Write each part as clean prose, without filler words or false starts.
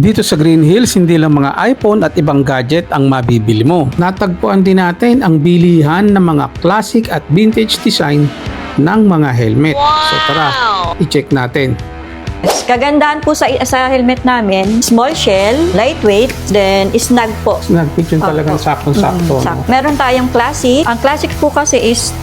Dito sa Green Hills, hindi lang mga iPhone at ibang gadget ang mabibili mo. Natagpuan din natin ang bilihan ng mga classic at vintage design ng mga helmet. So tara, i-check natin. Kagandahan po sa helmet namin, small shell, lightweight, then snug po. Snagpit yung talagang saktong-sakto. No? Meron tayong classic. Ang classic po kasi is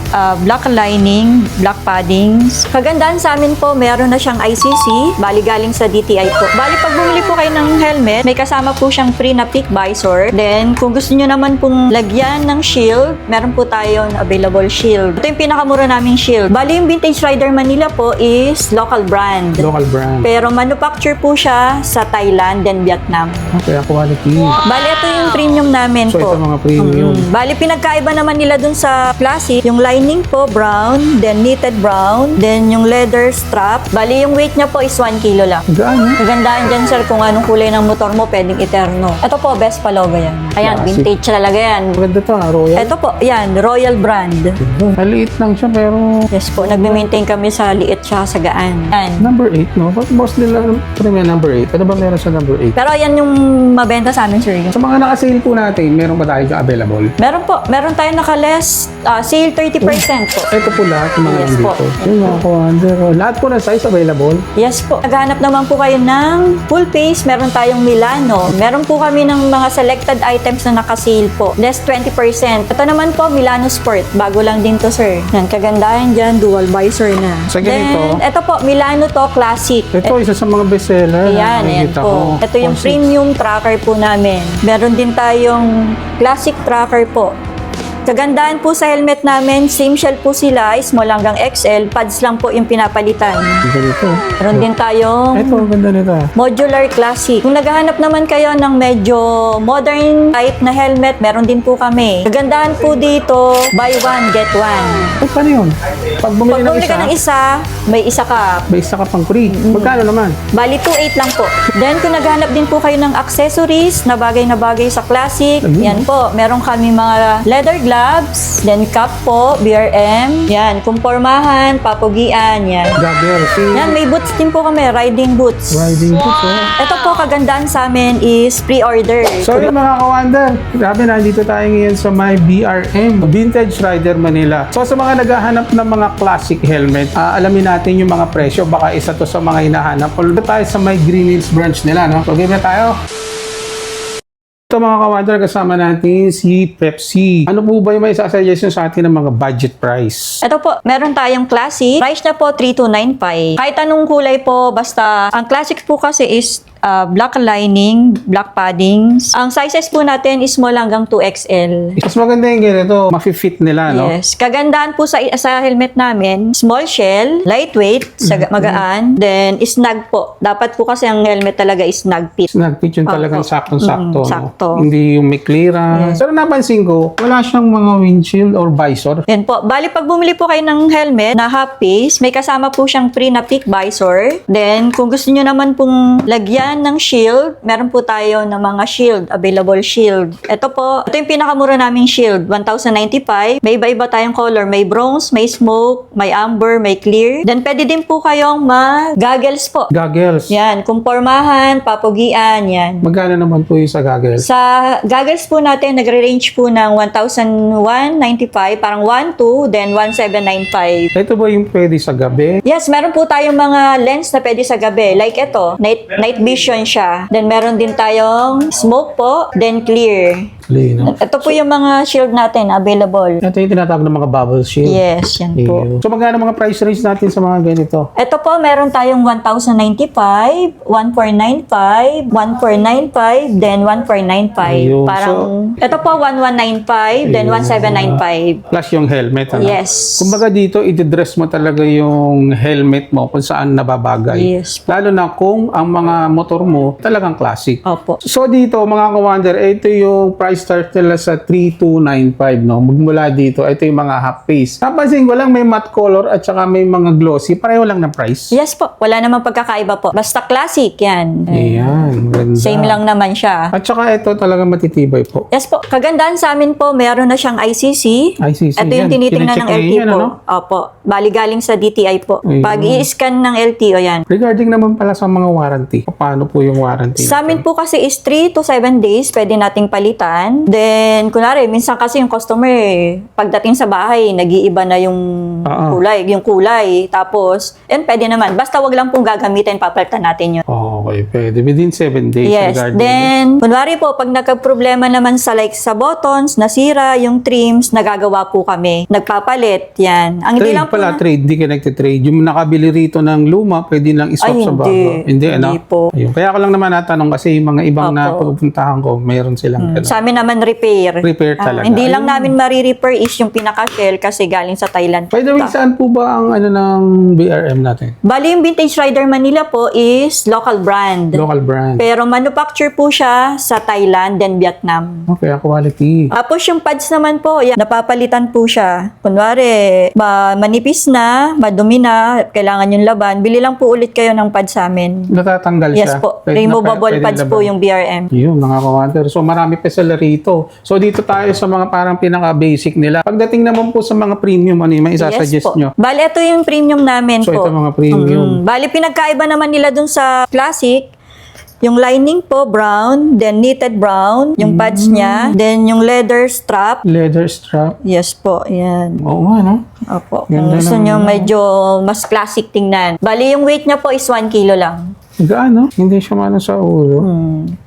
black lining, black paddings. Kagandahan sa amin po, meron na siyang ICC, bali galing sa DTI po. Bali pag bumili po kayo ng helmet, may kasama po siyang free na peak visor. Then kung gusto niyo naman pong lagyan ng shield, meron po tayong available shield. Ito yung pinakamura naming shield. Bali yung Vintage Rider Manila po is local brand. Local brand. Pero manufacture po siya sa Thailand and Vietnam. Kaya quality. Bali, ito yung premium namin So po. ito mga premium. Bali, pinagkaiba naman nila dun sa classic. Yung lining po, brown, then knitted brown, then yung leather strap. Bali, yung weight niya po is 1 kilo lang. Gaan eh. Magandaan dyan, sir, kung anong kulay ng motor mo, pwedeng eterno. Ito po, best paloga yan. Ayan, Classic. vintage talaga yan. Maganda to Royal. Ito po, yan, Royal brand. Maliit lang siya pero Yes po, nagme-maintain kami sa liit siya sa gaan. Yan. number 8 no? But mostly lang premium number 8. Ano ba meron sa number 8? Pero yan yung mabenta sa amin, sir. Sa mga naka-sale po natin, meron ba tayo available? Meron po. Meron tayong naka-less sale 30% po. Ito po lahat yung mga Yes nandito. po. Yung mga Commander. Lahat po ng size available. Yes po. Naghahanap naman po kayo ng full face. Meron tayong Milano. Meron po kami ng mga selected items na naka-sale po. Less 20%. Ito naman po, Milano Sport. Bago lang din to, sir. Yan, kagandahan dyan. Dual visor na. Sa ganito? Then, ito po, Milano to, classic. Ito, isa sa mga bestseller. Ayan, ayan Nakikita po. ko. Ito yung 4.6. premium tracker po namin. Meron din tayong classic tracker po. Kagandahan po sa helmet namin, same shell po sila, small hanggang XL, pads lang po yung pinapalitan. Ganito. Meron din tayong Ito, ang ganda nito. modular classic. Kung naghahanap naman kayo ng medyo modern type na helmet, meron din po kami. Kagandahan po dito, buy one, get one. Ay, paano yun? Pag bumili Pag ng bumili isa, ka ng isa, may isa ka. may isa ka pang free. Magkano naman? Bali, 2.8 lang po. Then, kung naghahanap din po kayo ng accessories na bagay sa classic, yan po. Meron kami mga leather gloves, then cap po, BRM, yan, kumpormahan, papugian, yan. Gagger. Yan, may boots din po kami, riding boots. Riding boots, oh. Ito po, kagandahan sa amin is pre-order. So yun mga ka-Wonder, grabe nandito tayo ngayon sa my BRM, Vintage Rider Manila. So sa mga naghahanap ng mga classic helmet, alamin natin yung mga presyo. Baka isa to sa mga hinahanap. Although tayo sa my Green Hills branch nila, no? So game na tayo. Ito mga ka-Wonder, kasama natin si Pepsi. Ano po ba yung may sasuggest nyo sa atin ng mga budget price? Ito po, meron tayong classic. Price na po, 3,295. Kahit anong kulay po, basta ang classic po kasi is black lining, black paddings. Ang sizes po natin is small hanggang 2XL. Mas maganda yung ganito, mafi-fit nila, no? Yes. Kagandahan po sa helmet namin, small shell, lightweight, magaan, then snug po. Dapat po kasi ang helmet talaga is snug fit. Snagpit yung talagang saktong-sakto. No? sakto. Hindi yung may clearance. Pero napansin ko, wala siyang mga windshield or visor. Yan po. Bali, pag bumili po kayo ng helmet na half face, may kasama po siyang free na peak visor. Then, kung gusto nyo naman pong lagyan ng shield, meron po tayo ng mga shield, available shield. Ito po, ito yung pinakamura naming shield, 1,095. May iba-iba tayong color. May bronze, may smoke, may amber, may clear. Then, pwede din po kayong mag-goggles po. Goggles. Yan, kumpormahan, papugian, yan. Magkano naman po yung sa goggles? Sa goggles po natin, nagre-range po ng 1,195, parang 1,2, then 1,795. Ito ba yung pwede sa gabi? Yes, meron po tayong mga lens na pwede sa gabi. Like ito, night vision siya. Then meron din tayong smoke po, then clear. Lino. Ito po yung mga shield natin available. Ito yung tinatawag ng mga bubble shield. Yes, yan po. So magkano mga price range natin sa mga ganito? Ito po, meron tayong 1,095, 1,495, 1,495, then 1,495. Ayun. Parang, ito po, 1,195, then 1,795. Plus yung helmet. Ano? Yes. Kumbaga dito, i-dress mo talaga yung helmet mo kung saan nababagay. Yes. Lalo na kung ang mga motor mo talagang classic. Opo. So dito, mga ka-Wonder, ito yung price price start nila sa 3,295, no? Magmula dito, ito yung mga half face. Napansin ko lang may matte color at saka may mga glossy. Pareho lang na price. Yes po, wala namang pagkakaiba po. Basta classic yan. Ayan, ganda. Same lang naman siya. At saka ito talaga matitibay po. Yes po, kagandahan sa amin po, meron na siyang ICC. ICC. Ito yung yan. tinitingnan ng Kine-check LTO yan, po. ano? Opo, bali galing sa DTI po. Ayun. Pag i-scan ng LTO yan. Regarding naman pala sa mga warranty, paano po yung warranty? Sa amin po kasi is 3 to 7 days, pwede nating palitan. Then, kunwari, minsan kasi yung customer, pagdating sa bahay, nag-iiba na yung kulay. Tapos, pwede naman. Basta wag lang pong gagamitin, papalitan natin yun. Okay, pwede. Within 7 days. Yes. regarding Then, kunwari po, pag nagka-problema naman sa sa buttons, nasira, yung trims, nagagawa po kami. Nagpapalit, yan. Ang hindi trade lang po pala, trade. Hindi ka nagtitrade. Yung nakabili rito ng luma, pwede lang iswap Ay, sa bago. hindi. Hindi, ano? Hindi po. Ayun. Kaya ko lang naman natanong kasi yung mga ibang Opo. na pagpuntahan ko, mayroon silang ganun. Sa amin naman repair. Repair talaga. Hindi lang Ayun. namin marirepair is yung pinaka-shell kasi galing sa Thailand. By the way, saan po ba ang ano ng BRM natin? Bali, yung Vintage Rider Manila po is local brand. Local brand. Pero manufacture po siya sa Thailand and Vietnam. Okay, quality. Tapos yung pads naman po, yan, napapalitan po siya. Kunwari, manipis na, madumi na, kailangan yung laban, bili lang po ulit kayo ng pads sa amin. Natatanggal siya. Yes po. Pwede na- Removable pwede pads po laban. yung BRM. Yun, nakaka-wonder. So, marami pa sila rito. So, dito tayo sa mga parang pinaka-basic nila. Pagdating naman po sa mga premium, ano yung may isa-suggest po. nyo? Bali, ito yung premium namin So, po. ito mga premium. Bali, pinagkaiba naman nila dun sa classic. Yung lining po, brown. Then, knitted brown. Yung pads niya. Then, yung leather strap. Leather strap. Yes po, yan. Oo nga, no? Opo. Ganda Kung gusto naman nyo yun. medyo mas classic tingnan. Bali, yung weight niya po is 1 kilo lang. Gaano? Hindi siya maano sa ulo.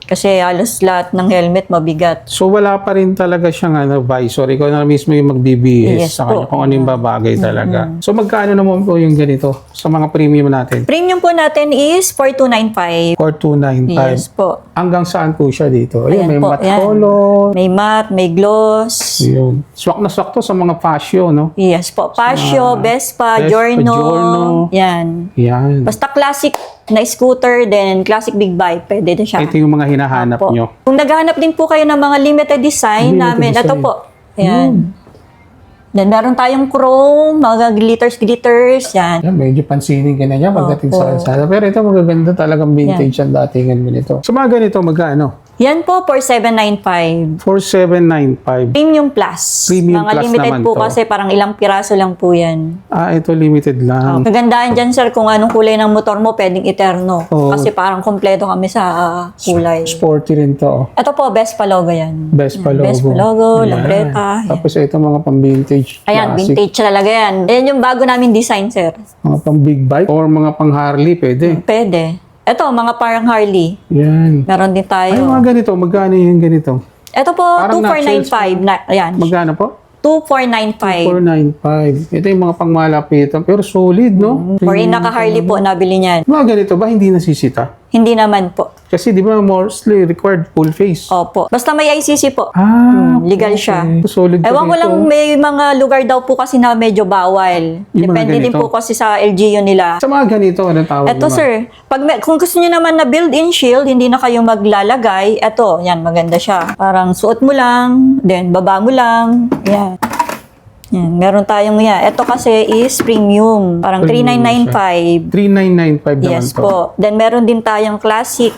Kasi halos lahat ng helmet mabigat. So, wala pa rin talaga siyang visor. Ikaw na mismo yung mag-BBS Yes sa kanya po. kung ano yung babagay talaga. So, magkano naman po yung ganito sa mga premium natin? Premium po natin is 4295. 4295. Yes po. Hanggang saan po siya dito? Ayun, Ayan may po, matte yan. color. May matte, may gloss. Yun. Swak na swak to sa mga fashion, no? Yes po. Pasio, Vespa, Vespa, Giorno. Giorno. Yan. Yan. Basta classic na scooter, then classic big bike. Pwede din siya. Ito yung mga hinahanap Opo. nyo. Kung naghahanap din po kayo ng mga limited design Limited namin, ito design. po. Ayan. Then, meron tayong chrome, mga glitters, yan. Yan, medyo pansinin ka na niya pagdating sa kalsada. Pero ito magaganda talagang vintage ang datingan mo nito. So mga ganito, magkano? Yan po, 4795. 4795. Premium Plus. Premium mga Plus limited naman po to. kasi parang ilang piraso lang po yan. Ah, ito limited lang. Kagandahan dyan, sir, kung anong kulay ng motor mo, pwedeng eterno. Oo. Kasi parang kompleto kami sa kulay. Sporty rin to. Ito po, Vespa logo yan. Vespa logo. Vespa logo, Yan. lambreta. Tapos ito mga pang vintage. Ayan, classic. vintage talaga yan. Yan yung bago namin design, sir. Mga pang big bike or mga pang Harley, pwede. Pwede. Ito, mga parang Harley. Yan. Meron din Ay, tayo. mga ganito. Magkano yung ganito? Ito po, Parang 2495. Ayan, Magkano po? 2495. 495. Ito yung mga pangmalapitan. Pero solid, no? Or yung naka-Harley po, nabili niyan. Mga ganito ba? Hindi nasisita? Hindi naman po. Kasi di ba mostly required full face? Opo. Basta may ICC po. Ah, Legal siya. solid pa Ewan ko dito. lang, may mga lugar daw po kasi na medyo bawal. Yung mga Depende din ganito? po kasi sa LGU nila. Sa mga ganito, anong tawag Eto naman? sir, kung gusto niyo naman na built-in shield, hindi na kayo maglalagay. Eto, yan, maganda siya. Parang suot mo lang, then baba mo lang. Yan. Yan, meron tayong yan. Ito kasi is premium. Parang Premium 3995. 3995 naman Yes to. po. Then meron din tayong classic.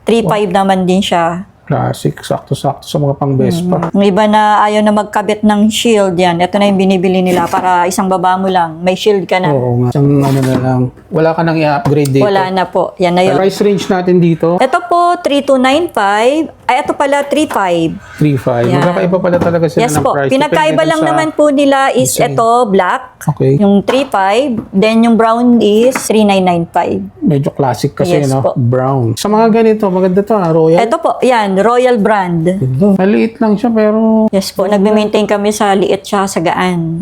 3.5 naman din siya. Classic, sakto-sakto sa mga pang Vespa. Yung iba na ayaw na magkabit ng shield, yan. Ito na yung binibili nila para isang baba mo lang. May shield ka na. Oo nga. Isang ano na lang. Wala ka nang i-upgrade dito. Wala na po. Yan na yun. Price range natin dito, Ito po, 3295. Ay, ito pala, 35. 3.5. Yan. Magkakaiba pala talaga sila Yes ng po. price. Pinagkaiba Depende lang dun sa naman po nila is design. ito, black. Okay. Yung 35. Then yung brown is 3995. Medyo classic kasi, Yes no? po. Brown. Sa mga ganito, maganda to, Royal. Ito po, yan, Royal brand. Ito. Maliit lang siya, pero... Yes po, nagme-maintain kami sa liit siya sa gaan.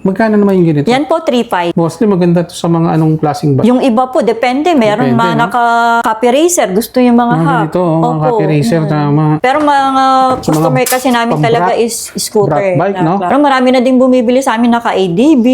Magkano naman yung ganito? Yan po, 35. Mostly maganda to sa mga anong klaseng ba? Yung iba po, depende. Meron Depende, mga no? naka-copy racer. Gusto yung mga Mga hack. ganito, mga Opo. copy racer, tama. Pero mga customer kasi namin pang talaga brat- is scooter. brat bike, no? Pero marami na din bumibili sa amin naka-ADB.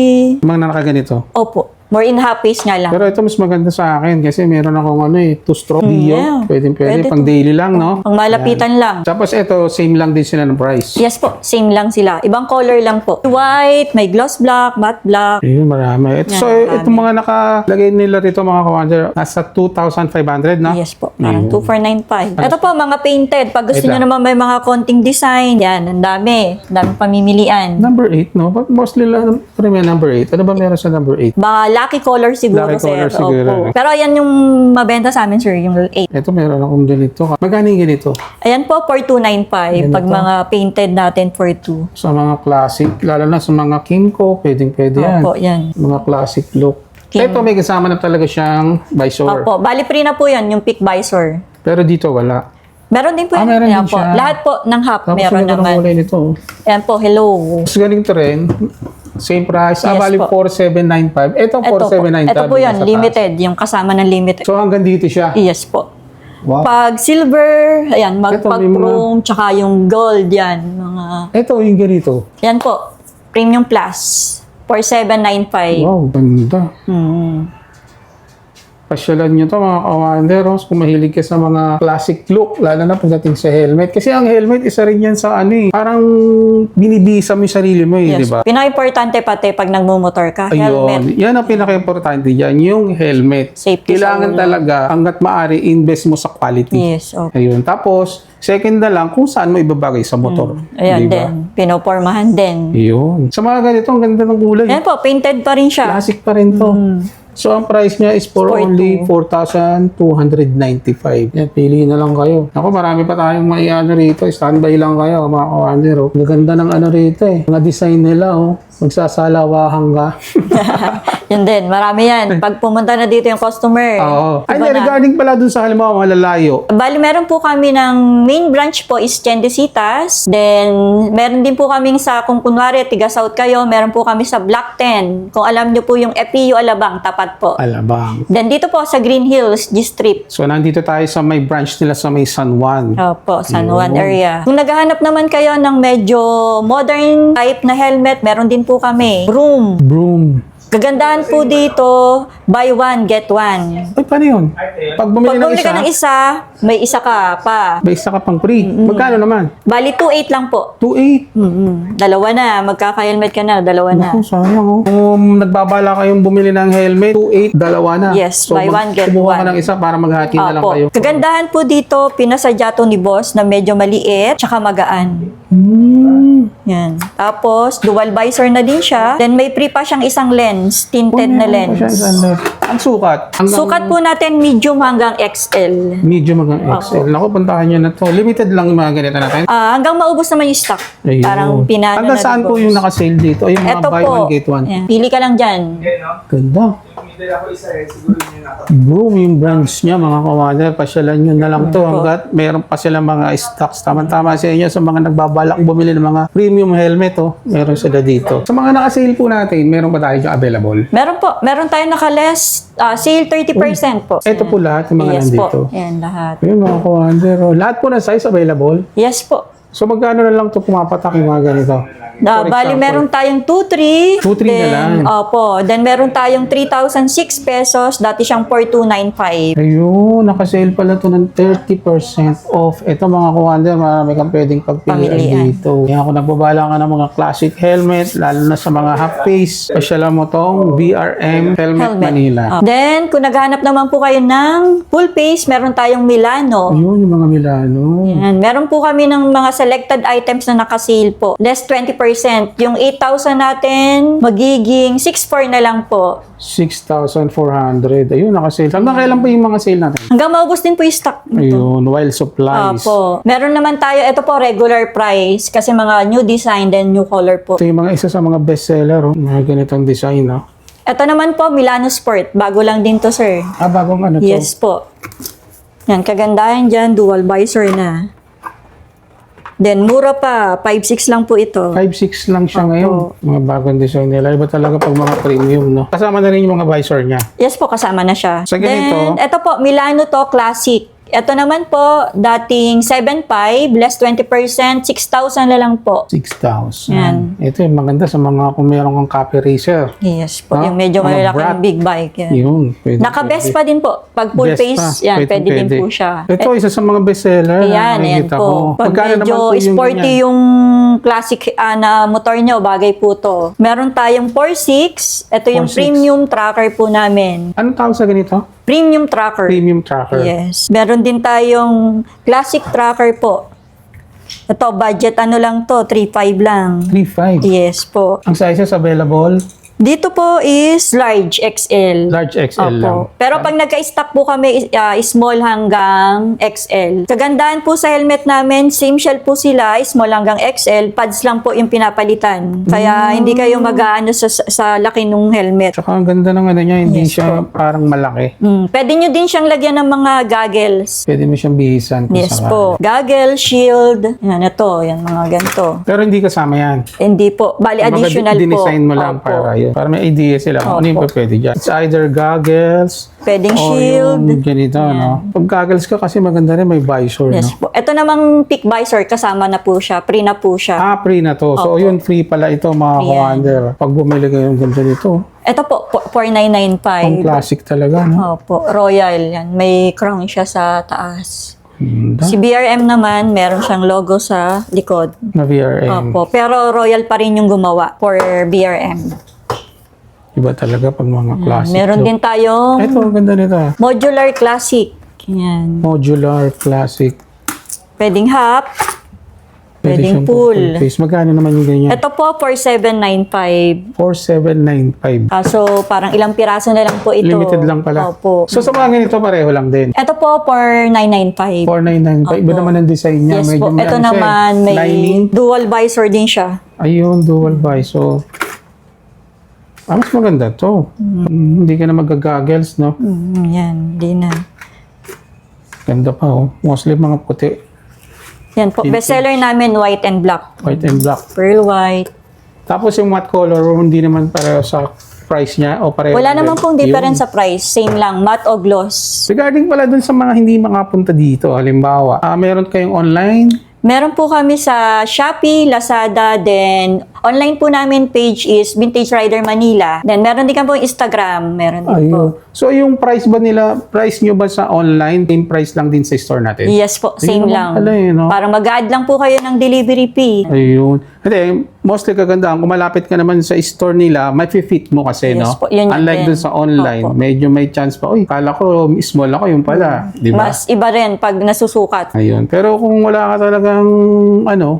Mga nakaganito. Opo. More in half face nga lang. Pero ito mas maganda sa akin kasi meron akong two-stroke Dio. yeah. Pwede Pwede pang to. daily lang, no? Pang malapitan lang. Tapos ito, same lang din sila ng price. Yes po, same lang sila. Ibang color lang po. White, may gloss black, matte black. Ayun, marami. Yan, So, marami. itong mga nakalagay nila rito, mga commander, nasa 2,500, no? Yes po, parang Ayun. 2495. Ito po, mga painted. Pag gusto Wait nyo lang. naman may mga konting design, yan, ang dami. Ang daming pamimilian. Number 8, no? But mostly lang, pero may number 8. Ano ba meron sa number 8? Baka lucky color siguro, Lucky sir. color siguro. Opo. Pero ayan yung mabenta sa amin, sir, yung 8. Ito, meron akong ganito. Magkano yung ganito? Ayan po, 4295. Ayan Pag ito. mga painted natin, 42. Sa mga classic, lalo na sa mga Kimco, pwedeng-pwede yan. Opo, yan. Mga classic look. Kim- Ito, may kasama na talaga siyang visor. Opo, bali free na po yan, yung peak visor. Pero dito, wala. Meron din po yan. Meron Ayan din po. siya. Lahat po ng half Tapos meron may naman. kulay nito. Ayan po, hello. Mas ganito rin. Same price. Yes Bali po. 4795. Ito, Ito po, 4795. ito po yan, sa taas. limited. Yung kasama ng limited. So, hanggang dito siya. Yes po. Wow. Pag silver, ayan, Ito, pag may mga- chrome, tsaka yung gold, yan. Mga, Ito, yung ganito. yan po, premium plus, 4795. Wow, ganda. Hmm. Pasyalan nyo to mga kawanderos kung mahilig ka sa mga classic look, lalo na pagdating sa helmet. Kasi ang helmet, isa rin yan sa parang binibisa mo yung sarili mo Yes. di ba? Pinaka-importante pati pag nagmumotor ka, helmet. Ayun, yan ang pinaka-importante dyan, yung helmet. Safety sa Kailangan ulo. talaga, hanggat maaari, invest mo sa quality. Yes, okay. Ayun. Tapos, second na lang, kung saan mo ibabagay sa motor. Ayan Di ba? din, pinopormahan din. Yun. Sa mga ganito, ang ganda ng kulay. Ayan po, painted pa rin siya. Classic pa rin to. So, ang price niya is for 42. only 4,295. Yan, pili na lang kayo. Ako, marami pa tayong maiano rito. Standby lang kayo, mga kawander. Oh. Ang ganda ng ano rito eh. Mga design nila, oh. Magsasalawahan ka. Yan din, marami yan. Pag pumunta na dito yung customer, Oo. Ay, iba na. regarding pala dun sa halimbawa, mga lalayo. Bali, meron po kami ng main branch po is Tiendesitas. Then, meron din po kaming sa, kung kunwari, tiga South kayo, meron po kami sa Block 10. Kung alam nyo po yung FPU Alabang, tapat po. Alabang. Then, dito po sa Green Hills, G-Strip. So, nandito tayo sa may branch nila sa may San Juan. Opo, San Yun. Juan area. Kung naghahanap naman kayo ng medyo modern type na helmet, meron din po kami. Broom. Broom. Kagandahan po dito, buy one, get one. Ay, paano yun? Pag bumili Pag ng bumili isa, ka ng isa, may isa ka pa. may isa ka pang free. Magkano naman? Bali, 2.8 lang po. 2,800. Dalawa na. Magkaka-helmet ka na. Dalawa na. Naku, sayang oh. Kung nagbabala kayong bumili ng helmet, 2,800, dalawa na. Yes, buy one, get kumuha ka one. ng isa para maghati na lang Opo. kayo. Kagandahan po dito, pinasadya to ni boss na medyo maliit, tsaka magaan. Yan. Tapos, dual visor na din siya. Then, may free pa siyang isang lens, tinted na lens. Ang sukat? Hanggang Sukat po natin medium hanggang XL. medium hanggang XL. Naku, puntahan nyo na to. Limited lang yung mga ganito natin. Hanggang maubos naman yung stock. Ayun. Parang pinano Hanggang na saan ni po boss. yung naka-sale dito? Ay, yung mga Eto buy po. one, get one. Yan. Pili ka lang dyan. Ganda. Broom yung brands niya, mga kawader. Pasyalan nyo na lang to. Hanggat meron pa sila mga stocks. Tama-tama sa inyo sa mga nagbabalak bumili ng mga premium helmet. Oh. Meron sila dito. Sa mga naka-sale po natin, meron pa tayo dyan available. Meron po. Meron tayong naka-less sale 30% po. Ito po lahat yung mga Yes nandito. po. Yan, lahat. Ayun, mga kawader. Oh. Lahat po ng size available. Yes po. So magkano na lang to pumapatak yung mga ganito? For Bali, example, meron tayong 2,300. 2,300 na lang. Opo. Then, meron tayong 3,006 pesos. Dati siyang 4,295. Ayun, nakasale pala to ng 30% off. Ito mga kawander, marami kang pwedeng pagpilian Pamilian. dito. Kaya kung nagbabala ka ng mga classic helmet, lalo na sa mga half face, pasyalan mo tong BRM Helmet Manila. Then, kung naghanap naman po kayo ng full face, meron tayong Milano. Ayun, yung mga Milano. Yan. Meron po kami ng mga selected items na naka-sale po. Less 20%. Yung 8,000 natin, magiging 6,400 na lang po. 6,400. Ayun, nakasale. Hanggang kailan pa yung mga sale natin? Hanggang maubos din po yung stock. Ayun, while supplies. Opo. Meron naman tayo, ito po, regular price. Kasi mga new design, then new color po. Ito yung mga isa sa mga bestseller, oh. Mga ganitong design, no? Ito naman po, Milano Sport. Bago lang din to, sir. Bagong ano to? Yes po. Yan, kagandahan dyan, dual visor na. Then, mura pa. 5,600 lang po ito. 5,600 lang siya ngayon. Mga bagong design nila. Iba talaga pag mga premium, no? Kasama na rin yung mga visor niya. Yes po, kasama na siya. Sa ganito? Then, ito po, Milano to, classic. Ito naman po, dating 7.5, less 20%, 6,000 na lang po. 6,000. Yan. Ito yung maganda sa mga kung meron kang copy racer. Yes po, Ah, yung medyo mga malalaking brat. big bike. Yan. Yun. Pwede, Naka-best pa din po. Pag full Best face, pa. yan, pwede din po siya. Ito, isa sa mga bestseller. Ayan, ayan nakikita po. ko. Pag Magkano naman medyo po yung sporty ganyan? yung classic na motor nyo, bagay po to. Meron tayong 4.6. Ito yung 4.6. premium tracker po namin. Anong tawag sa ganito? Premium tracker. Premium tracker. Yes. Meron din tayong classic tracker po. Ito, budget ano lang to, 3.5 lang. 3.5. Yes po. Ang sizes available? Dito po is large XL. Large XL Opo. lang. Pero pag nagka-stock po kami, small hanggang XL. Kagandahan po sa helmet namin, same shell po sila, small hanggang XL, pads lang po yung pinapalitan. Kaya hindi kayo mag-aano sa laki ng helmet. Tsaka ang ganda ng ano niya, hindi Yes siya parang malaki. Pwede nyo din siyang lagyan ng mga goggles. Pwede mo siyang bihisan kung Yes sakali. po. Goggle, shield, yan ito, yan mga ganito. Pero hindi kasama yan. Hindi po, bali additional po. Dinesign mo lang Opo. para yun. Para may idea sila kung ano yung Opo. pwede dyan. It's either goggles Pwedeng o shield. yung ganito, no? Pag goggles ka kasi maganda rin, may visor, Yes no? po. Ito namang peak visor, kasama na po siya, pre na po siya. Ah, free na to. So, Opo. yun, free pala ito, mga Free yan. commander. Pag bumili kayo ng ganito nito, Ito po, pang 4995. classic talaga, no? Opo, Royal yan. May crown siya sa taas. Ganda. Si BRM naman, meron siyang logo sa likod. Na VRM. Opo, pero Royal pa rin yung gumawa for BRM. Iba talaga pag mga classic. Meron look. din tayong Ito, ang ganda nito. ah. modular classic. Yan. Modular classic. Pwedeng half, Pwede pwedeng siyang full. face. Magkano naman yung ganyan? Ito po, 4795. 4795. So, parang ilang piraso na lang po ito. Limited lang pala. Opo. So, sa mga ganito, pareho lang din. Ito po, 4995. 4995. Iba Opo. naman ang design niya. Yes Medyo po. may Ito ano siya, naman, may lining. dual visor din siya. Ayun, dual visor. Mas maganda to. Hindi ka na mag-goggles, no? Yan, di na. Ganda pa, oh. Mostly mga puti. Yan po, bestseller namin, white and black. White and black. Pearl white. Tapos yung matte color, hindi naman pareho sa price niya o pareho. Wala din. naman pong difference sa price. Same lang, matte o gloss. Regarding pala dun sa mga hindi makapunta dito, halimbawa, meron kayong online, Meron po kami sa Shopee, Lazada, then online po namin page is Vintage Rider Manila. Then meron din kami po Instagram, meron din po. ayun. So yung price ba nila, price nyo ba sa online, same price lang din sa store natin? Yes po, same Ayun lang. naman pala eh, no? Parang mag-add lang po kayo ng delivery fee. Ayun. Hindi, mostly kagandaan, kung malapit ka naman sa store nila, may fit mo kasi, Yes no? po, yun Unlike din. dun sa online, Opo. medyo may chance pa, uy, kala ko small ako, yung pala. Di ba? Mas iba rin pag nasusukat. Ayun. Pero kung wala ka talagang,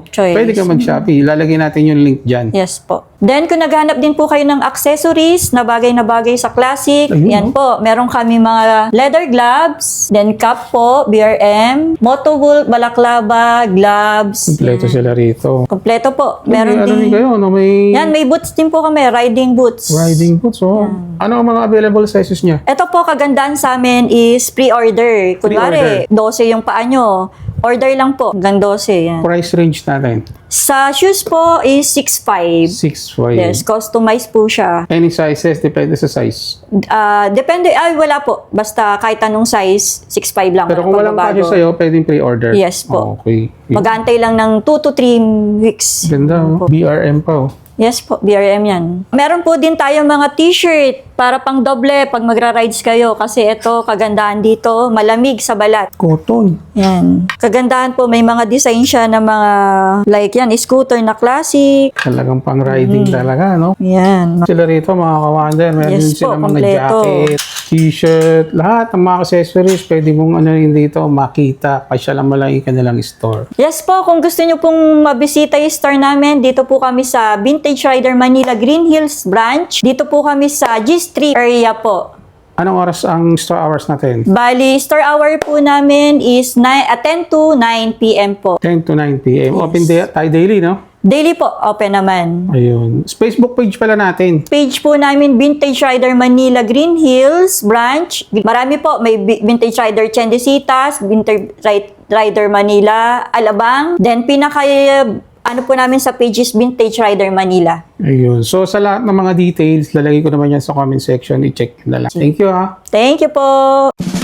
Choice. pwede ka mag-Shopee. Ilalagay natin yung link dyan. Yes po. Then, kung naghanap din po kayo ng accessories na bagay sa classic, Ayun, yan po. Meron kami mga leather gloves, then cap po, BRM, Motowool, balaklava, gloves. Kompleto sila rito. Kompleto po. Meron May, ano din. din kayo, no? May Yan, may boots din po kami, riding boots. riding boots, oh. Ano ang mga available sizes niya? Ito po, kagandahan sa amin is pre-order. Kunwari, 12 yung paa nyo. Order lang po, hanggang 12. Yan. Price range natin. Sa shoes po is 6.5. 6'5". Yes, customized po siya. Any sizes, depende sa size. Depende, wala po. Basta kahit anong size, 6.5 lang. Pero kung walang kasya sa'yo, pwedeng pre-order. Yes po. Okay. Mag-aantay lang ng 2 to 3 weeks. Ganda, oh. BRM pa, oh. Yes po, BRM yan. Meron po din tayo mga t-shirt para pang doble pag magra-rides kayo kasi ito, kagandahan dito, malamig sa balat. Cotton. Yan. Kagandahan po, may mga design siya na mga, like yan, scooter na classic. Talagang pang-riding talaga, no? Yan. Sila rito, mga kawander, meron Yes din sila po, mga kompleto. jacket, t-shirt, lahat ng mga accessories, pwede mong ano rin dito makita, pasyalan mo lang yung kanilang store. Yes po, kung gusto nyo pong mabisita yung store namin, dito po kami sa Vintage Rider Manila Green Hills branch. Dito po kami sa G Street area po. Anong oras ang store hours natin? Bali, store hour po namin is 10 to 9 p.m. po. 10 to 9 p.m. Open tayo daily, no? Daily po, open naman. Ayun. Facebook page pala natin. Page po namin, Vintage Rider Manila Green Hills branch. Marami po, may Vintage Rider Chendesitas, Vintage Rider Manila, Alabang. Then, ano po namin sa pages Vintage Rider Manila. Ayun. So, sa lahat ng mga details, lalagay ko naman yan sa comment section. I-check na lang. Thank you, ha. Thank you po!